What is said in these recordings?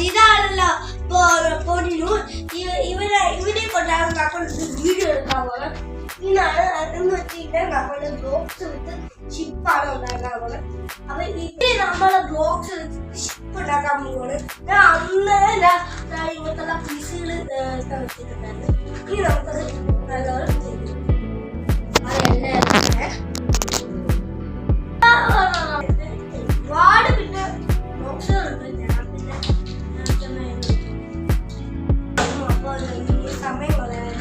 ഇതാണല്ലോ ഇവരെ കൊണ്ടാണ് നമ്മൾ വീഡിയോ എടുക്കാൻ പോകുന്നത്. ഇന്നാണ് എന്ന് വെച്ചിട്ടുണ്ടെങ്കിൽ നമ്മള് ബ്ലോക്സ് വിത്ത് ഷിപ്പാണ് ഉണ്ടാക്കാൻ പോകുന്നത്. അപ്പൊ ഇത് നമ്മള് ബ്ലോക്സ് വിത്ത് ഷിപ്പ് ഉണ്ടാക്കാൻ പോകുന്നത്. ഞാൻ അന്ന് ഇങ്ങനത്തെ പീസുകൾ വെച്ചിട്ടുണ്ടായിരുന്നു. ഇനി നമുക്കത് നല്ലോണം ചെയ്യും. ഒരുപാട് പിന്നെ ബോക്സുകളുണ്ട്. ഞാൻ പിന്നെ അപ്പോൾ സമയം കളയാൻ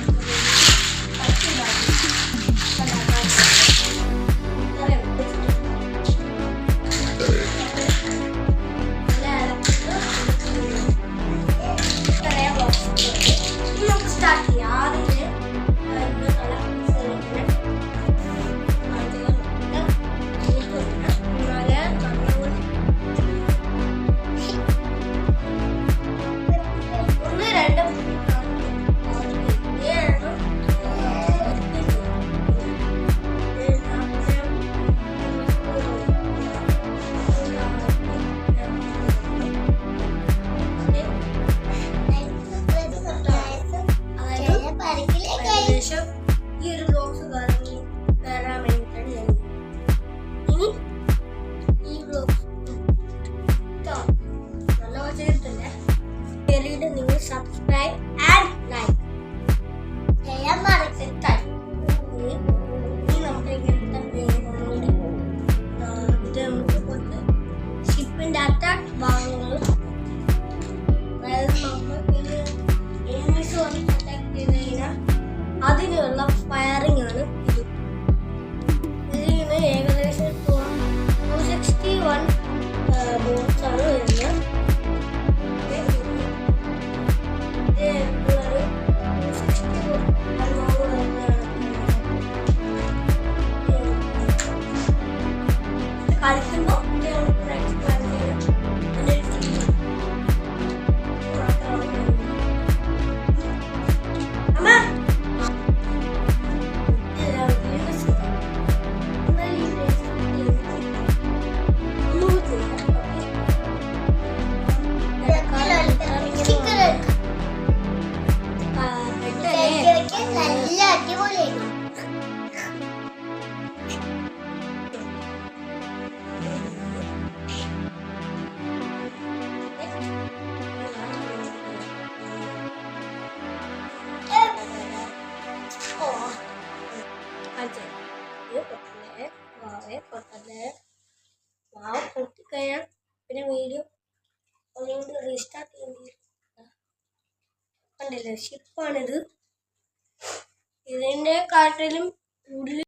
സ്റ്റാർട്ട് ചെയ്യാം. ഈ ഒരു ബ്ലോക്സ് കയറാൻ വേണ്ടിയിട്ടാണ് ഞാൻ ഇനി ഈ ബ്ലോക്സ് നല്ല ചെയ്തിട്ടുണ്ട്. കയറിയിട്ട് നിങ്ങൾ സബ്സ്ക്രൈബ് ആൻഡ് ലൈക്ക് ചെയ്യാൻ മറക്കരുത്. ഇനി നമുക്ക് ഇങ്ങനത്തെ ഇത് നമുക്ക് കുറച്ച് ഷിപ്പിൻ്റെ അറ്റാക്ക് ഭാഗങ്ങൾ, അതായത് നമുക്ക് എനിമീസ് വന്ന് അറ്റാക്ക് ചെയ്ത് കഴിഞ്ഞാൽ അതിനുള്ള ഫയറിംഗ് ആണ് ഇത്. ഇതിന് ഏകദേശം 261 ബോട്ട്സ് ആണ് വരുന്നത്. കളിക്കുമ്പോൾ പൊട്ടിക്കഴിഞ്ഞാൽ പിന്നെ വീഡിയോ ഒന്നുകൂടി റീസ്റ്റാർട്ട് ചെയ്യേണ്ടി വരും. കണ്ടില്ലേ, ഷിപ്പാണിത്. ഇതിൻ്റെ കാട്ടിലും കൂടുതൽ